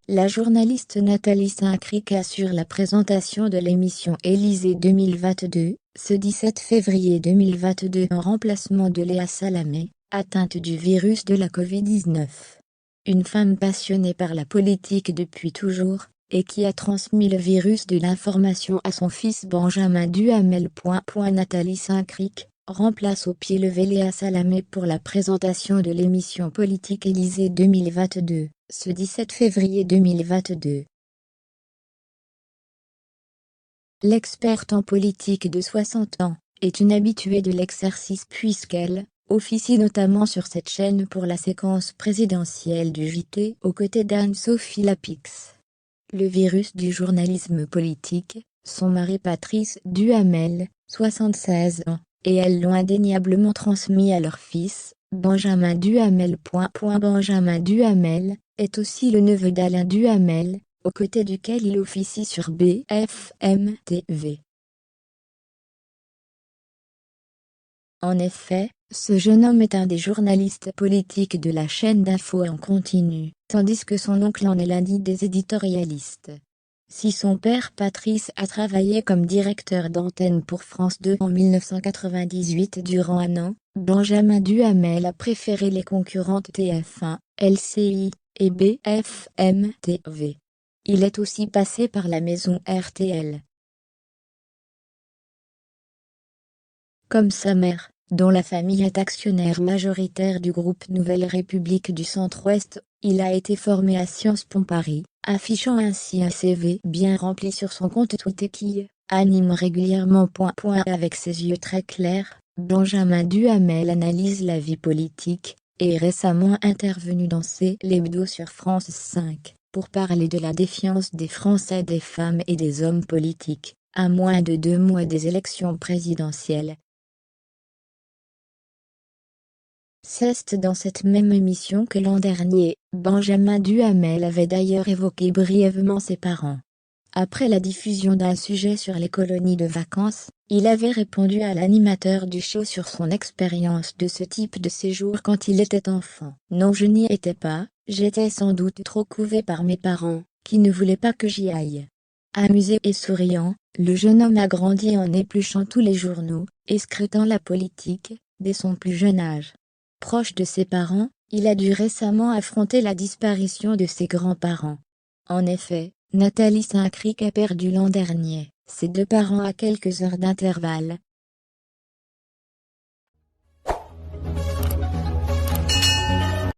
La journaliste Nathalie Saint-Cric assure la présentation de l'émission Élysée 2022, ce 17 février 2022 en remplacement de Léa Salamé, atteinte du virus de la Covid-19. Une femme passionnée par la politique depuis toujours, et qui a transmis le virus de l'information à son fils Benjamin Duhamel. Nathalie Saint-Cric remplace au pied levé Léa Salamé pour la présentation de l'émission politique Élysée 2022, ce 17 février 2022. L'experte en politique de 60 ans est une habituée de l'exercice puisqu'elle officie notamment sur cette chaîne pour la séquence présidentielle du JT aux côtés d'Anne-Sophie Lapix. Le virus du journalisme politique, son mari Patrice Duhamel, 76 ans, et elle l'ont indéniablement transmis à leur fils, Benjamin Duhamel. Benjamin Duhamel est aussi le neveu d'Alain Duhamel, aux côtés duquel il officie sur BFM TV. En effet, ce jeune homme est un des journalistes politiques de la chaîne d'info en continu, tandis que son oncle en est l'un des éditorialistes. Si son père Patrice a travaillé comme directeur d'antenne pour France 2 en 1998 durant un an, Benjamin Duhamel a préféré les concurrentes TF1, LCI et BFM TV. Il est aussi passé par la maison RTL. Comme sa mère, dont la famille est actionnaire majoritaire du groupe Nouvelle République du Centre-Ouest, il a été formé à Sciences Po Paris, affichant ainsi un CV bien rempli sur son compte Twitter qui anime régulièrement. Avec ses yeux très clairs, Benjamin Duhamel analyse la vie politique, et est récemment intervenu dans C'est l'hebdo sur France 5, pour parler de la défiance des Français des femmes et des hommes politiques, à moins de 2 mois des élections présidentielles. C'est dans cette même émission que l'an dernier, Benjamin Duhamel avait d'ailleurs évoqué brièvement ses parents. Après la diffusion d'un sujet sur les colonies de vacances, il avait répondu à l'animateur du show sur son expérience de ce type de séjour quand il était enfant. « Non, je n'y étais pas, j'étais sans doute trop couvé par mes parents, qui ne voulaient pas que j'y aille. » Amusé et souriant, le jeune homme a grandi en épluchant tous les journaux, et scrutant la politique, dès son plus jeune âge. Proche de ses parents, il a dû récemment affronter la disparition de ses grands-parents. En effet, Nathalie Saint-Cric a perdu l'an dernier ses 2 parents à quelques heures d'intervalle,